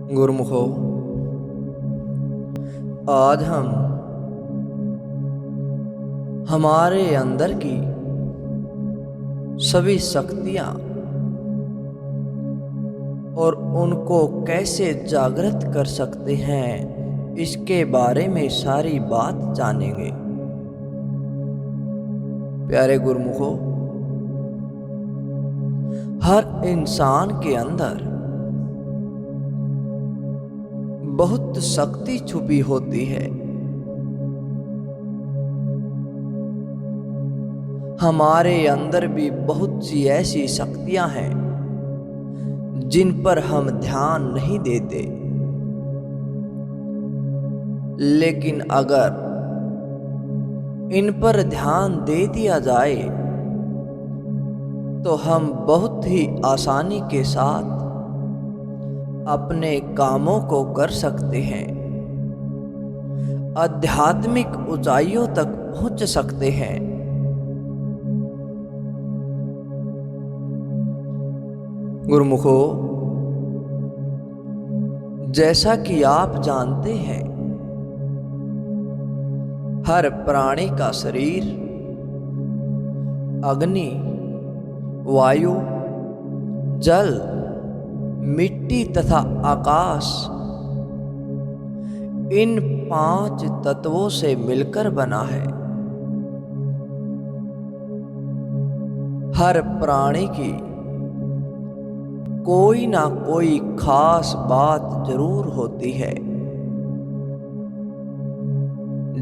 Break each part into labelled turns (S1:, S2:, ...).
S1: गुरुमुखो, आज हम हमारे अंदर की सभी शक्तियां और उनको कैसे जागृत कर सकते हैं, इसके बारे में सारी बात जानेंगे। प्यारे गुरुमुखो, हर इंसान के अंदर बहुत शक्ति छुपी होती है। हमारे अंदर भी बहुत सी ऐसी शक्तियां हैं जिन पर हम ध्यान नहीं देते, लेकिन अगर इन पर ध्यान दे दिया जाए तो हम बहुत ही आसानी के साथ अपने कामों को कर सकते हैं, आध्यात्मिक ऊंचाइयों तक पहुंच सकते हैं। गुरुमुखो, जैसा कि आप जानते हैं, हर प्राणी का शरीर अग्नि, वायु, जल, मिट्टी तथा आकाश, इन 5 तत्वों से मिलकर बना है। हर प्राणी की कोई ना कोई खास बात जरूर होती है।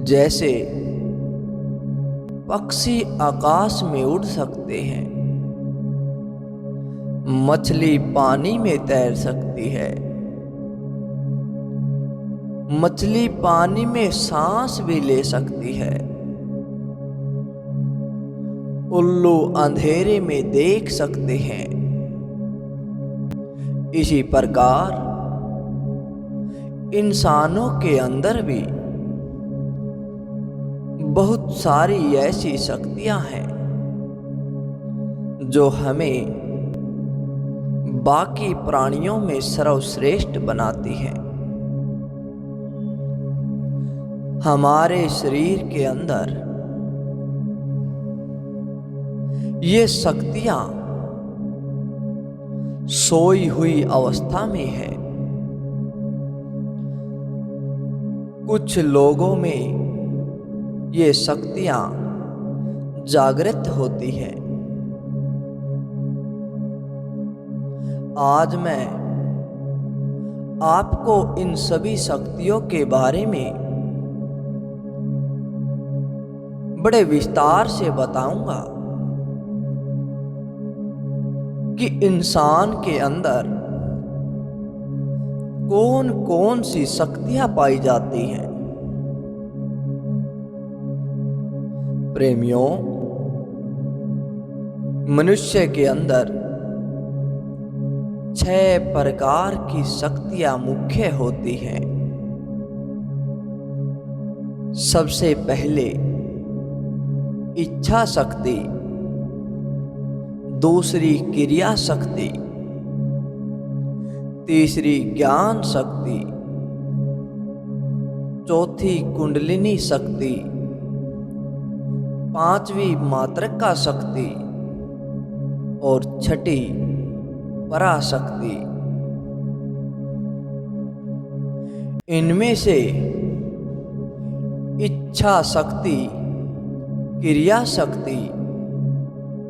S1: जैसे पक्षी आकाश में उड़ सकते हैं, मछली पानी में तैर सकती है, मछली पानी में सांस भी ले सकती है, उल्लू अंधेरे में देख सकते हैं। इसी प्रकार इंसानों के अंदर भी बहुत सारी ऐसी शक्तियां हैं जो हमें बाकी प्राणियों में सर्वश्रेष्ठ बनाती है। हमारे शरीर के अंदर ये शक्तियां सोई हुई अवस्था में है। कुछ लोगों में ये शक्तियां जागृत होती हैं। आज मैं आपको इन सभी शक्तियों के बारे में बड़े विस्तार से बताऊंगा कि इंसान के अंदर कौन कौन सी शक्तियां पाई जाती हैं। प्रेमियों, मनुष्य के अंदर 6 प्रकार की शक्तियां मुख्य होती हैं। सबसे पहले इच्छा शक्ति, दूसरी क्रिया शक्ति, तीसरी ज्ञान शक्ति, चौथी कुंडलिनी शक्ति, 5वीं मातृका शक्ति और 6ठी पराशक्ति। इनमें से इच्छा शक्ति, क्रिया शक्ति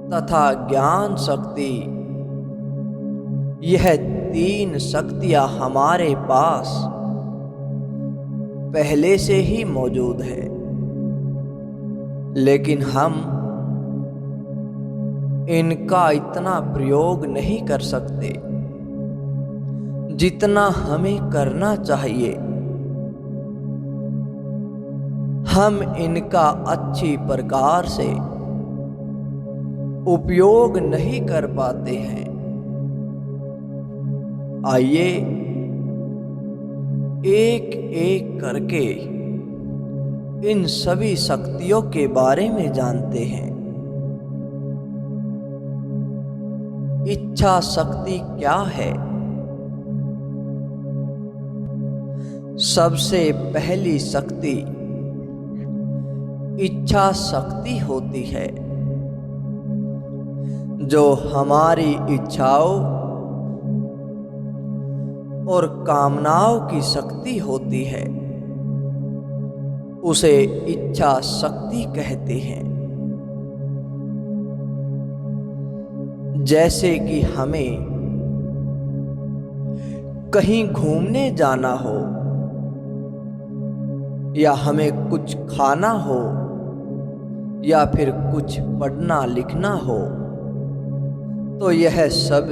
S1: तथा ज्ञान शक्ति, यह 3 शक्तियां हमारे पास पहले से ही मौजूद है, लेकिन हम इनका इतना प्रयोग नहीं कर सकते जितना हमें करना चाहिए। हम इनका अच्छी प्रकार से उपयोग नहीं कर पाते हैं। आइए एक एक करके इन सभी शक्तियों के बारे में जानते हैं। इच्छा शक्ति क्या है? सबसे पहली शक्ति इच्छा शक्ति होती है, जो हमारी इच्छाओं और कामनाओं की शक्ति होती है, उसे इच्छा शक्ति कहते हैं। जैसे कि हमें कहीं घूमने जाना हो, या हमें कुछ खाना हो, या फिर कुछ पढ़ना लिखना हो, तो यह सब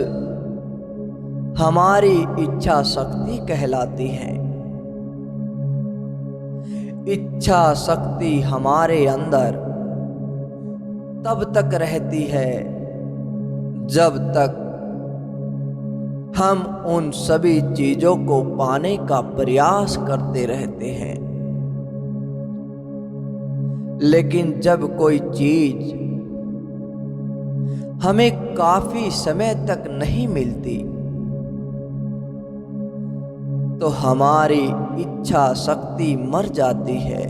S1: हमारी इच्छा शक्ति कहलाती है। इच्छा शक्ति हमारे अंदर तब तक रहती है जब तक हम उन सभी चीजों को पाने का प्रयास करते रहते हैं। लेकिन जब कोई चीज हमें काफी समय तक नहीं मिलती, तो हमारी इच्छा शक्ति मर जाती है।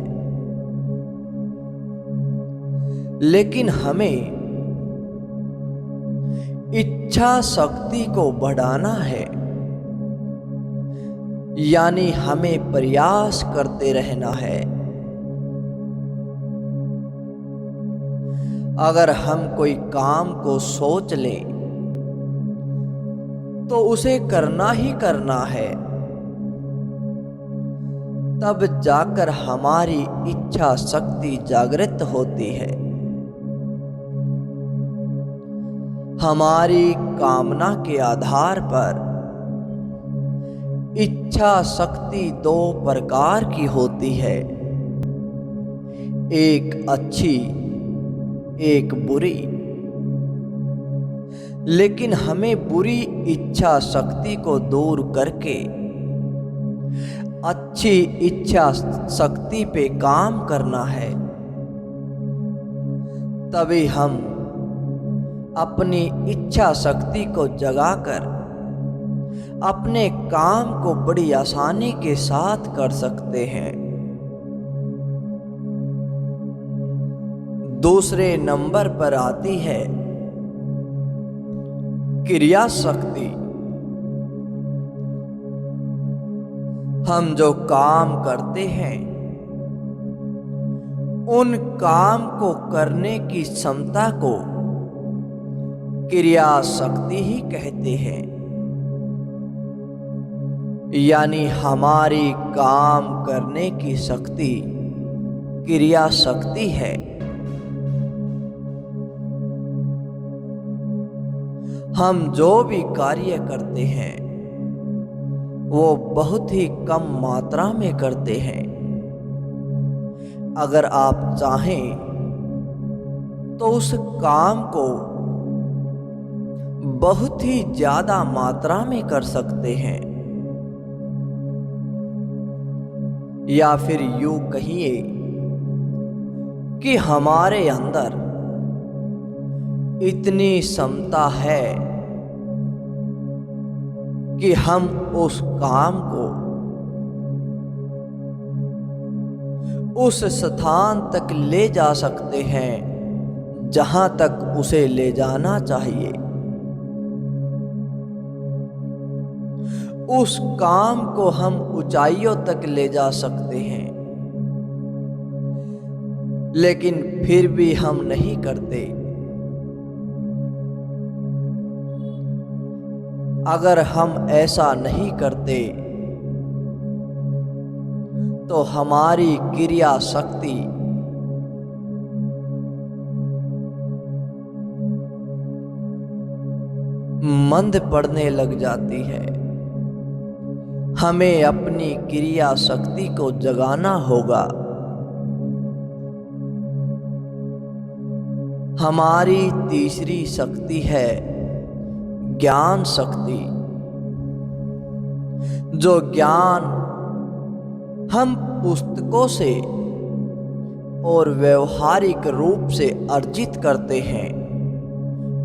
S1: लेकिन हमें इच्छा शक्ति को बढ़ाना है, यानी हमें प्रयास करते रहना है। अगर हम कोई काम को सोच लें तो उसे करना ही करना है, तब जाकर हमारी इच्छा शक्ति जागृत होती है। हमारी कामना के आधार पर इच्छा शक्ति दो प्रकार की होती है, एक अच्छी एक बुरी। लेकिन हमें बुरी इच्छा शक्ति को दूर करके अच्छी इच्छा शक्ति पे काम करना है, तभी हम अपनी इच्छा शक्ति को जगाकर अपने काम को बड़ी आसानी के साथ कर सकते हैं। दूसरे नंबर पर आती है क्रिया शक्ति। हम जो काम करते हैं, उन काम को करने की क्षमता को क्रिया शक्ति ही कहते हैं। यानी हमारी काम करने की शक्ति क्रिया शक्ति है। हम जो भी कार्य करते हैं वो बहुत ही कम मात्रा में करते हैं। अगर आप चाहें तो उस काम को बहुत ही ज्यादा मात्रा में कर सकते हैं, या फिर यूं कहिए कि हमारे अंदर इतनी क्षमता है कि हम उस काम को उस स्थान तक ले जा सकते हैं जहां तक उसे ले जाना चाहिए। उस काम को हम ऊंचाइयों तक ले जा सकते हैं, लेकिन फिर भी हम नहीं करते। अगर हम ऐसा नहीं करते तो हमारी क्रिया शक्ति मंद पड़ने लग जाती है। हमें अपनी क्रिया शक्ति को जगाना होगा। हमारी तीसरी शक्ति है ज्ञान शक्ति। जो ज्ञान हम पुस्तकों से और व्यवहारिक रूप से अर्जित करते हैं,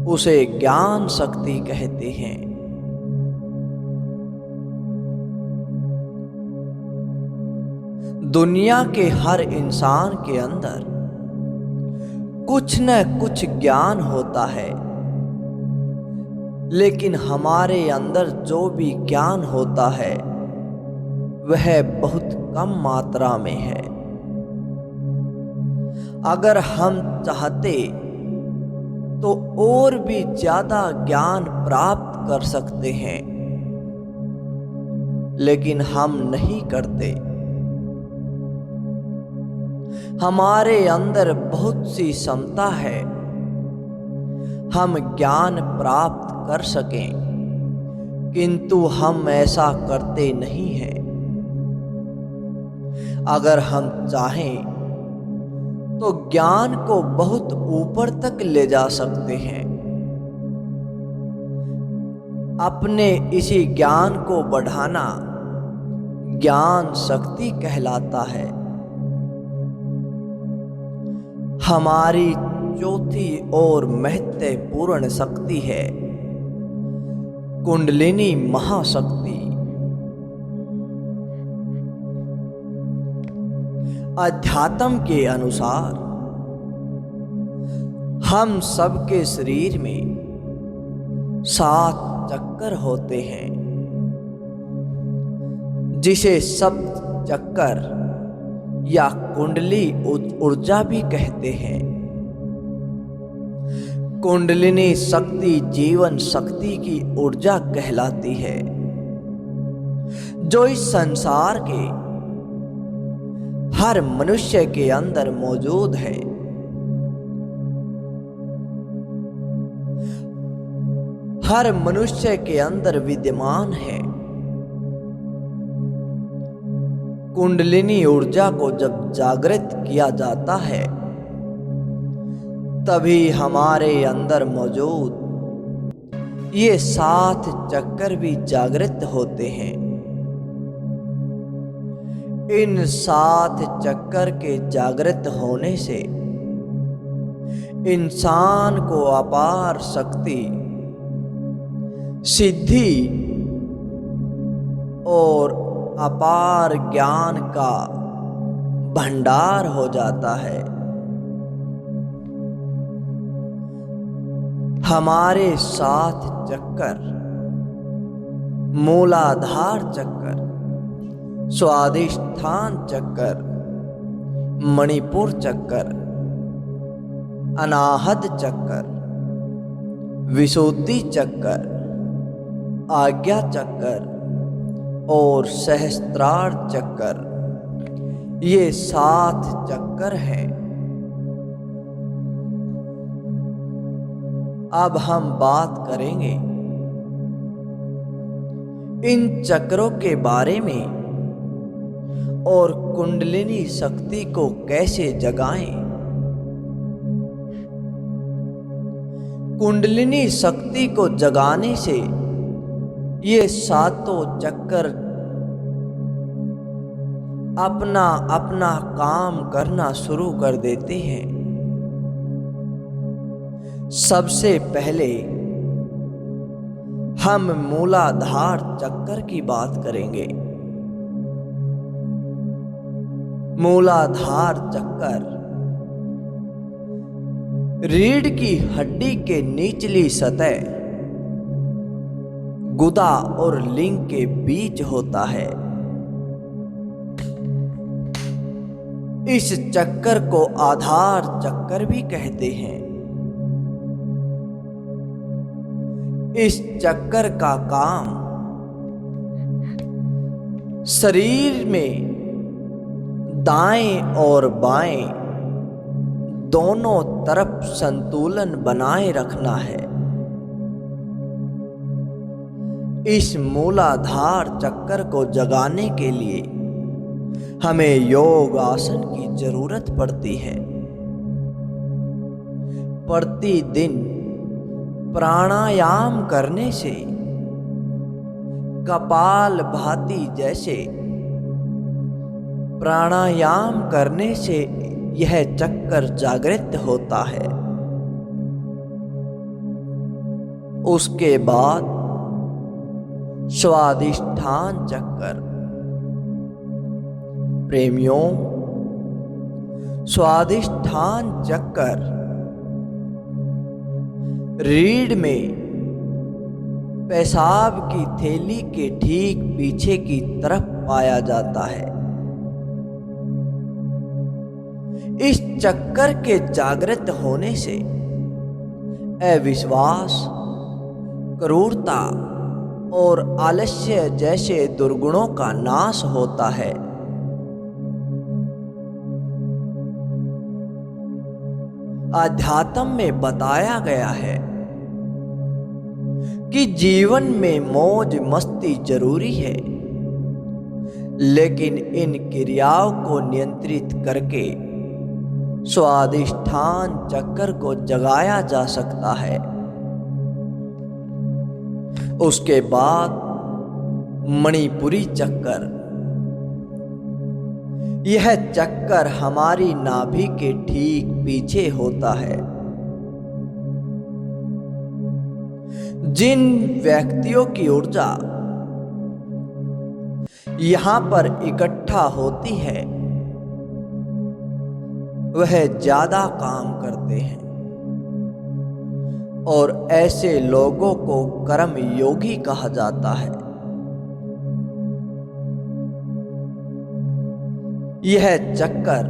S1: उसे ज्ञान शक्ति कहते हैं। दुनिया के हर इंसान के अंदर कुछ न कुछ ज्ञान होता है, लेकिन हमारे अंदर जो भी ज्ञान होता है वह बहुत कम मात्रा में है। अगर हम चाहते तो और भी ज्यादा ज्ञान प्राप्त कर सकते हैं, लेकिन हम नहीं करते। हमारे अंदर बहुत सी क्षमता है, हम ज्ञान प्राप्त कर सकें, किंतु हम ऐसा करते नहीं हैं। अगर हम चाहें तो ज्ञान को बहुत ऊपर तक ले जा सकते हैं। अपने इसी ज्ञान को बढ़ाना ज्ञान शक्ति कहलाता है। हमारी चौथी और महत्वपूर्ण शक्ति है कुंडलिनी महाशक्ति। अध्यात्म के अनुसार हम सबके शरीर में 7 चक्कर होते हैं, जिसे सप्त चक्कर या कुंडली ऊर्जा भी कहते हैं। कुंडलिनी शक्ति जीवन शक्ति की ऊर्जा कहलाती है, जो इस संसार के हर मनुष्य के अंदर मौजूद है। हर मनुष्य के अंदर विद्यमान है। कुंडलिनी ऊर्जा को जब जागृत किया जाता है, तभी हमारे अंदर मौजूद ये 7 चक्कर भी जागृत होते हैं। इन 7 चक्कर के जागृत होने से इंसान को अपार शक्ति, सिद्धि और अपार ज्ञान का भंडार हो जाता है। हमारे 7 चक्कर मूलाधार चक्कर, स्वादिष्ठान चक्कर, मणिपुर चक्कर, अनाहत चक्कर, विशुद्धि चक्कर, आज्ञा चक्कर और सहस्त्रार चक्कर, ये 7 चक्कर हैं। अब हम बात करेंगे इन चक्रों के बारे में और कुंडलिनी शक्ति को कैसे जगाएं। कुंडलिनी शक्ति को जगाने से ये 7 चक्कर अपना अपना काम करना शुरू कर देते हैं। सबसे पहले हम मूलाधार चक्कर की बात करेंगे। मूलाधार चक्कर रीढ़ की हड्डी के निचली सतह गुदा और लिंग के बीच होता है। इस चक्कर को आधार चक्कर भी कहते हैं। इस चक्कर का काम शरीर में दाएं और बाएं दोनों तरफ संतुलन बनाए रखना है। इस मूलाधार चक्कर को जगाने के लिए हमें योग आसन की जरूरत पड़ती है। प्रतिदिन प्राणायाम करने से कपालभाति जैसे प्राणायाम करने से यह चक्कर जागृत होता है। उसके बाद स्वादिष्ठान चक्कर प्रेमियों, स्वादिष्ठान चक्कर रीढ़ में पेशाब की थैली के ठीक पीछे की तरफ पाया जाता है। इस चक्कर के जागृत होने से अविश्वास, क्रूरता और आलस्य जैसे दुर्गुणों का नाश होता है। अध्यात्म में बताया गया है कि जीवन में मौज मस्ती जरूरी है, लेकिन इन क्रियाओं को नियंत्रित करके स्वादिष्ठान चक्कर को जगाया जा सकता है। उसके बाद मणिपुरी चक्कर। यह चक्कर हमारी नाभि के ठीक पीछे होता है। जिन व्यक्तियों की ऊर्जा यहां पर इकट्ठा होती है वह ज्यादा काम करते हैं और ऐसे लोगों को कर्म योगी कहा जाता है। यह चक्कर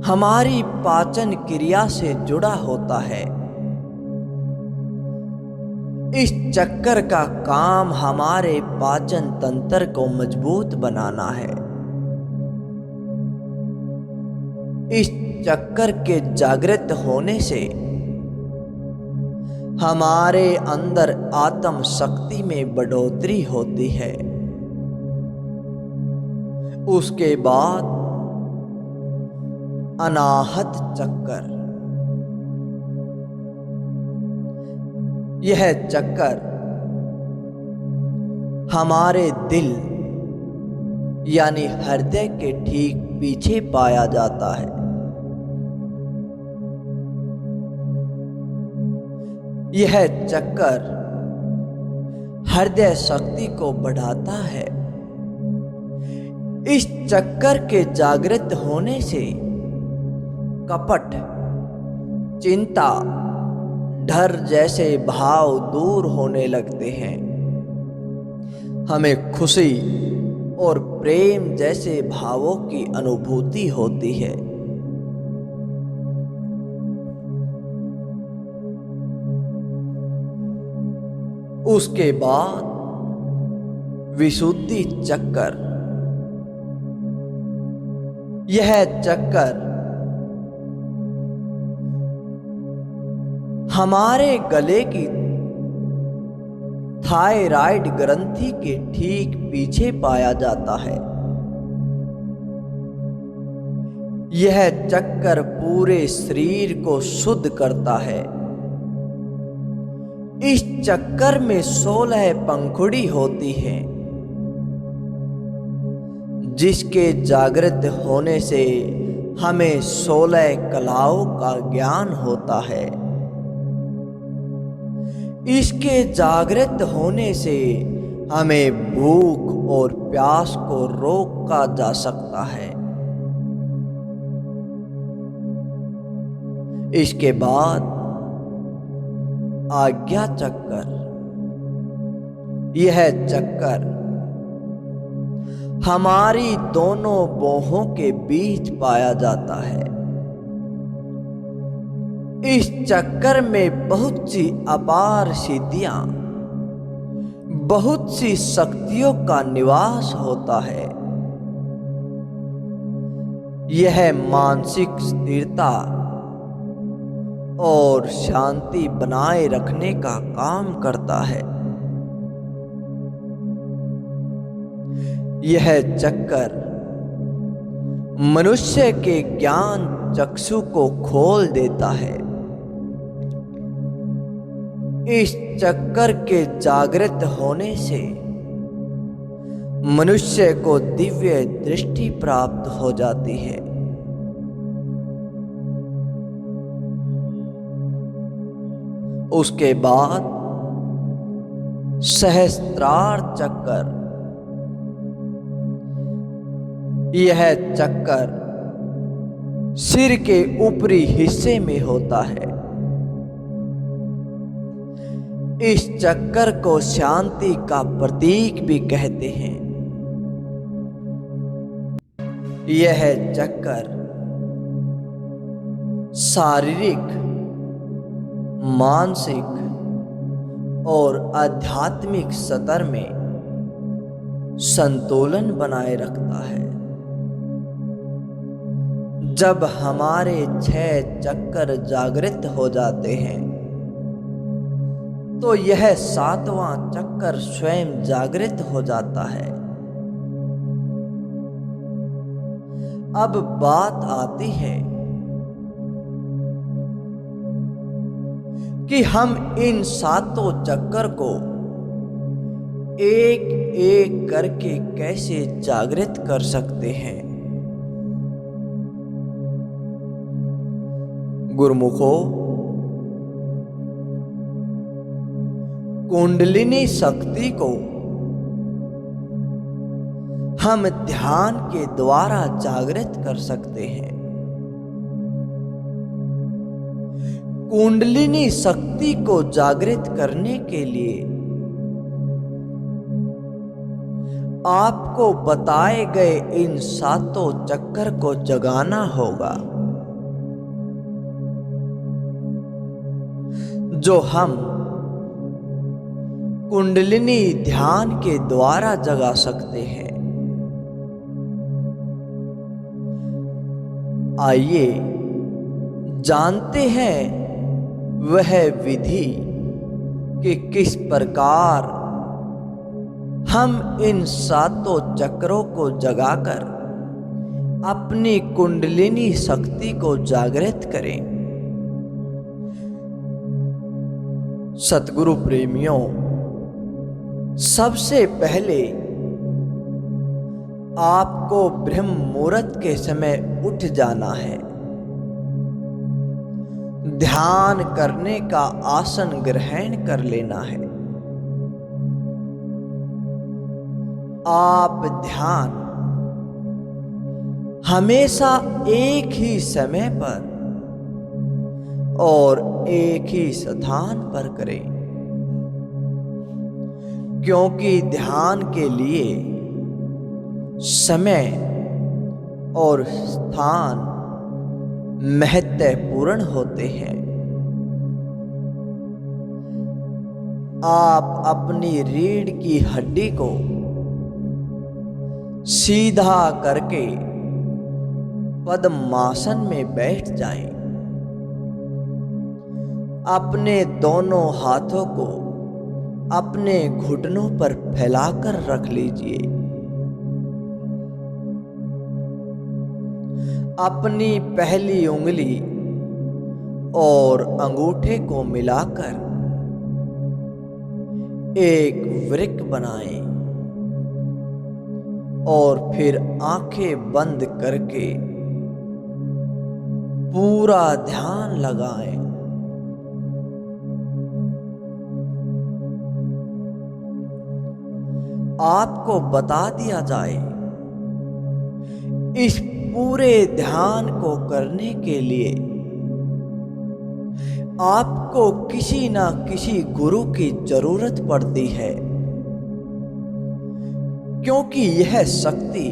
S1: हमारी पाचन क्रिया से जुड़ा होता है। इस चक्कर का काम हमारे पाचन तंत्र को मजबूत बनाना है। इस चक्कर के जागृत होने से हमारे अंदर आत्म शक्ति में बढ़ोतरी होती है। उसके बाद अनाहत चक्कर। यह चक्कर हमारे दिल यानी हृदय के ठीक पीछे पाया जाता है। यह चक्कर हृदय शक्ति को बढ़ाता है। इस चक्कर के जागृत होने से कपट, चिंता, डर जैसे भाव दूर होने लगते हैं। हमें खुशी और प्रेम जैसे भावों की अनुभूति होती है। उसके बाद विशुद्धि चक्कर। यह चक्कर हमारे गले की थायराइड ग्रंथि के ठीक पीछे पाया जाता है। यह चक्कर पूरे शरीर को शुद्ध करता है। इस चक्कर में 16 पंखुड़ी होती है, जिसके जागृत होने से हमें 16 कलाओं का ज्ञान होता है। इसके जागृत होने से हमें भूख और प्यास को रोका जा सकता है। इसके बाद आज्ञा चक्कर। यह चक्कर हमारी दोनों बाहों के बीच पाया जाता है। इस चक्कर में बहुत सी अपार सिद्धियां, बहुत सी शक्तियों का निवास होता है। यह मानसिक स्थिरता और शांति बनाए रखने का काम करता है। यह चक्कर मनुष्य के ज्ञान चक्षु को खोल देता है। इस चक्कर के जागृत होने से मनुष्य को दिव्य दृष्टि प्राप्त हो जाती है। उसके बाद सहस्त्रार चक्कर। यह चक्कर सिर के ऊपरी हिस्से में होता है। इस चक्कर को शांति का प्रतीक भी कहते हैं। यह चक्कर शारीरिक, मानसिक और आध्यात्मिक स्तर में संतुलन बनाए रखता है। जब हमारे 6 चक्कर जागृत हो जाते हैं तो यह 7वां चक्कर स्वयं जागृत हो जाता है। अब बात आती है कि हम इन 7 चक्कर को एक एक करके कैसे जागृत कर सकते हैं। गुरुमुखों, कुंडलिनी शक्ति को हम ध्यान के द्वारा जागृत कर सकते हैं। कुंडलिनी शक्ति को जागृत करने के लिए आपको बताए गए इन 7 चक्कर को जगाना होगा, जो हम कुंडलिनी ध्यान के द्वारा जगा सकते हैं। आइए जानते हैं वह विधि कि किस प्रकार हम इन 7 चक्रों को जगाकर अपनी कुंडलिनी शक्ति को जागृत करें। सतगुरु प्रेमियों, सबसे पहले आपको ब्रह्म मुहूर्त के समय उठ जाना है। ध्यान करने का आसन ग्रहण कर लेना है। आप ध्यान हमेशा एक ही समय पर और एक ही स्थान पर करें, क्योंकि ध्यान के लिए समय और स्थान महत्वपूर्ण होते हैं। आप अपनी रीढ़ की हड्डी को सीधा करके पद्मासन में बैठ जाएं। अपने दोनों हाथों को अपने घुटनों पर फैलाकर रख लीजिए। अपनी पहली उंगली और अंगूठे को मिलाकर एक वृक्क बनाएं और फिर आंखें बंद करके पूरा ध्यान लगाएं। आपको बता दिया जाए, इस पूरे ध्यान को करने के लिए आपको किसी ना किसी गुरु की जरूरत पड़ती है, क्योंकि यह शक्ति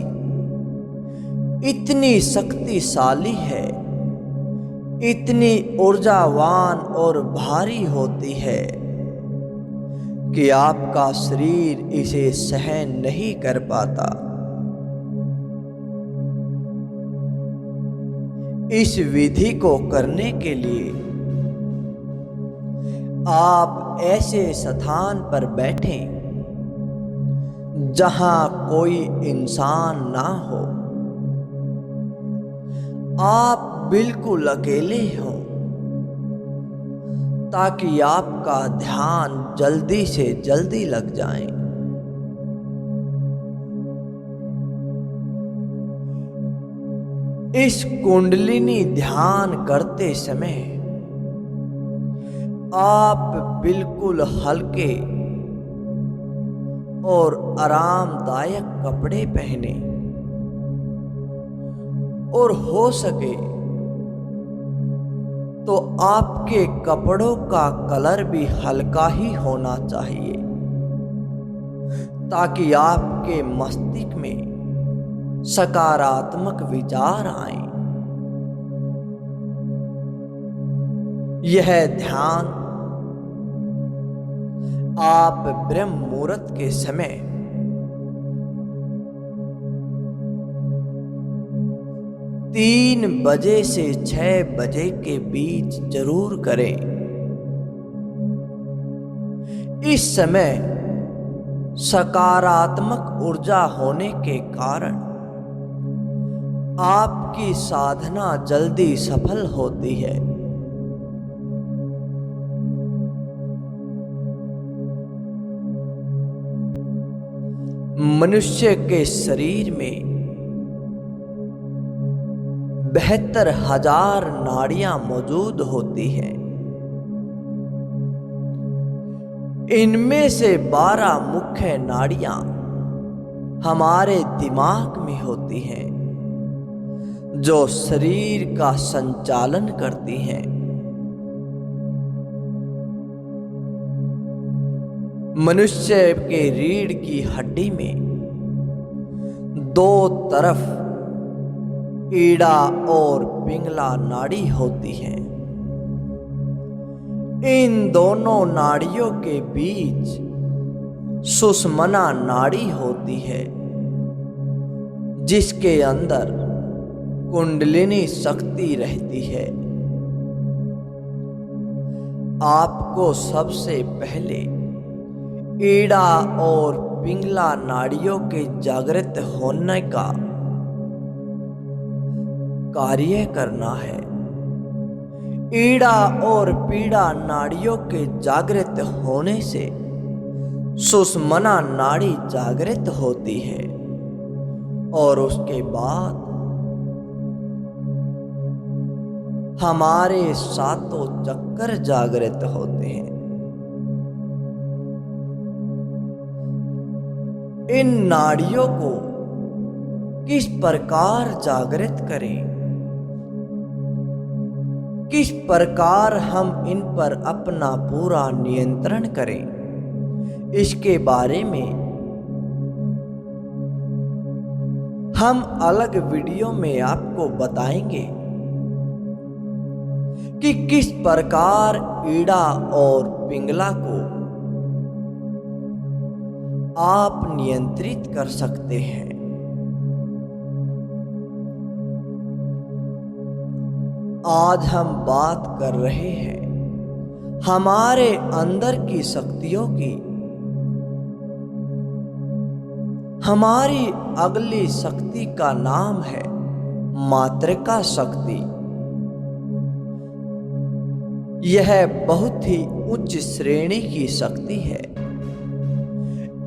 S1: इतनी शक्तिशाली है, इतनी ऊर्जावान और भारी होती है कि आपका शरीर इसे सहन नहीं कर पाता। इस विधि को करने के लिए आप ऐसे स्थान पर बैठें जहां कोई इंसान ना हो। आप बिल्कुल अकेले हों, ताकि आपका ध्यान जल्दी से जल्दी लग जाए। इस कुंडलिनी ध्यान करते समय आप बिल्कुल हल्के और आरामदायक कपड़े पहने और हो सके तो आपके कपड़ों का कलर भी हल्का ही होना चाहिए, ताकि आपके मस्तिष्क में सकारात्मक विचार आए। यह ध्यान आप ब्रह्म मुहूर्त के समय 3 बजे से 6 बजे के बीच जरूर करें। इस समय सकारात्मक ऊर्जा होने के कारण आपकी साधना जल्दी सफल होती है। मनुष्य के शरीर में 72,000 नाड़ियां मौजूद होती हैं। इनमें से 12 मुख्य नाड़ियां हमारे दिमाग में होती हैं, जो शरीर का संचालन करती हैं। मनुष्य के रीढ़ की हड्डी में 2 तरफ ईड़ा और पिंगला नाड़ी होती है। इन दोनों नाड़ियों के बीच सुषुम्ना नाड़ी होती है, जिसके अंदर कुंडलिनी शक्ति रहती है। आपको सबसे पहले ईड़ा और पिंगला नाड़ियों के जागृत होने का कार्य करना है। ईड़ा और पीड़ा नाड़ियों के जागृत होने से सुषुम्ना नाड़ी जागृत होती है और उसके बाद हमारे 7 चक्कर जागृत होते हैं। इन नाड़ियों को किस प्रकार जागृत करें, किस प्रकार हम इन पर अपना पूरा नियंत्रण करें, इसके बारे में हम अलग वीडियो में आपको बताएंगे कि किस प्रकार ईड़ा और पिंगला को आप नियंत्रित कर सकते हैं। आज हम बात कर रहे हैं हमारे अंदर की शक्तियों की। हमारी अगली शक्ति का नाम है मातृका शक्ति। यह बहुत ही उच्च श्रेणी की शक्ति है।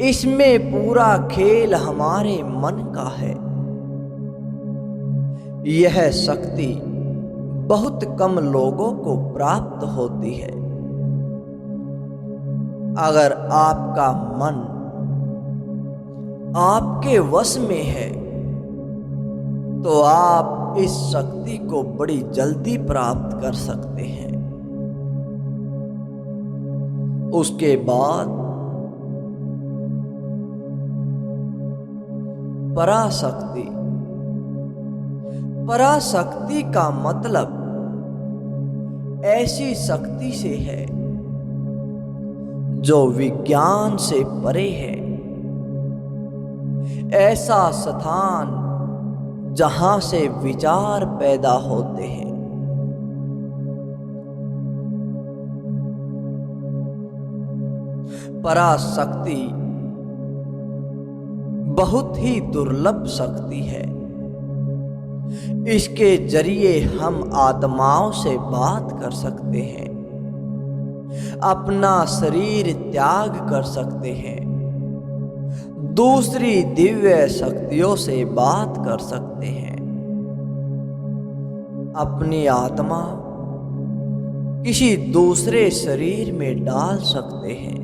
S1: इसमें पूरा खेल हमारे मन का है। यह शक्ति बहुत कम लोगों को प्राप्त होती है। अगर आपका मन आपके वश में है तो आप इस शक्ति को बड़ी जल्दी प्राप्त कर सकते हैं। उसके बाद पराशक्ति। पराशक्ति का मतलब ऐसी शक्ति से है जो विज्ञान से परे है। ऐसा स्थान जहां से विचार पैदा होते हैं। पराशक्ति बहुत ही दुर्लभ शक्ति है। इसके जरिए हम आत्माओं से बात कर सकते हैं, अपना शरीर त्याग कर सकते हैं, दूसरी दिव्य शक्तियों से बात कर सकते हैं, अपनी आत्मा किसी दूसरे शरीर में डाल सकते हैं।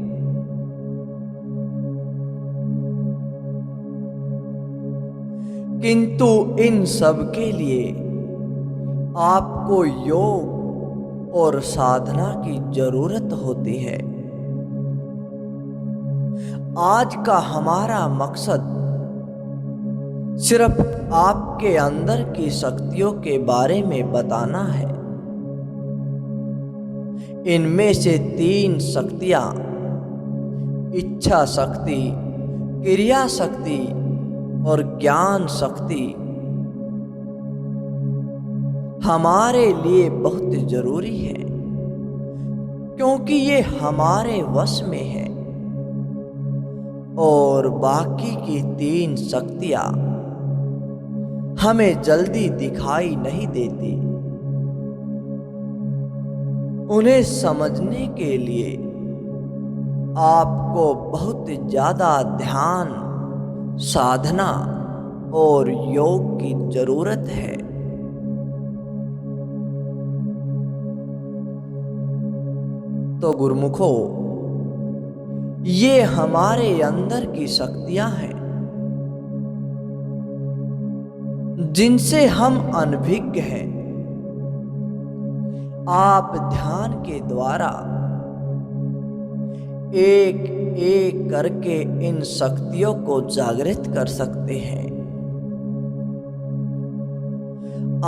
S1: किंतु इन सब के लिए आपको योग और साधना की जरूरत होती है। आज का हमारा मकसद सिर्फ आपके अंदर की शक्तियों के बारे में बताना है। इनमें से 3 शक्तियां, इच्छा शक्ति, क्रिया शक्ति और ज्ञान शक्ति, हमारे लिए बहुत जरूरी है, क्योंकि ये हमारे वश में है। और बाकी की 3 शक्तियां हमें जल्दी दिखाई नहीं देती। उन्हें समझने के लिए आपको बहुत ज्यादा ध्यान, साधना और योग की जरूरत है। तो गुरुमुखों, ये हमारे अंदर की शक्तियां हैं जिनसे हम अनभिज्ञ हैं। आप ध्यान के द्वारा एक एक करके इन शक्तियों को जागृत कर सकते हैं।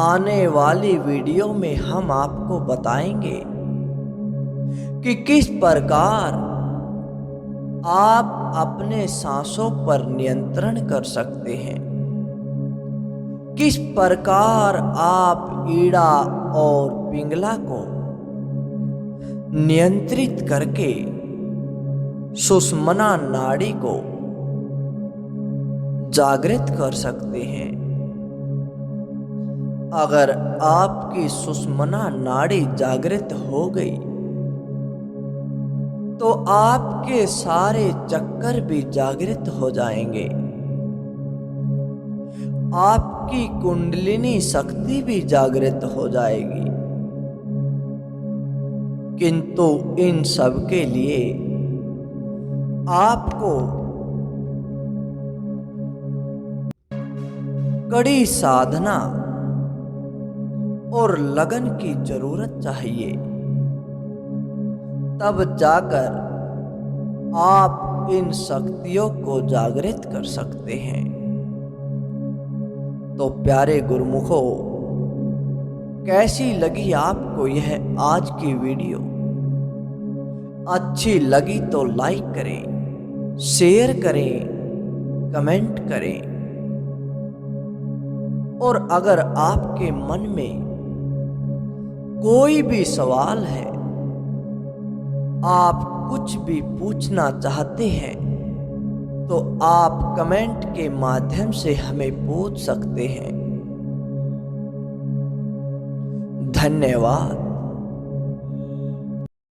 S1: आने वाली वीडियो में हम आपको बताएंगे कि किस प्रकार आप अपने सांसों पर नियंत्रण कर सकते हैं, किस प्रकार आप ईड़ा और पिंगला को नियंत्रित करके सुषुम्ना नाड़ी को जागृत कर सकते हैं। अगर आपकी सुषुम्ना नाड़ी जागृत हो गई तो आपके सारे चक्कर भी जागृत हो जाएंगे, आपकी कुंडलिनी शक्ति भी जागृत हो जाएगी। किंतु इन सब के लिए आपको कड़ी साधना और लगन की जरूरत चाहिए, तब जाकर आप इन शक्तियों को जागृत कर सकते हैं। तो प्यारे गुरुमुखों, कैसी लगी आपको यह आज की वीडियो? अच्छी लगी तो लाइक करें, शेयर करें, कमेंट करें। और अगर आपके मन में कोई भी सवाल है, आप कुछ भी पूछना चाहते हैं, तो आप कमेंट के माध्यम से हमें पूछ सकते हैं। धन्यवाद।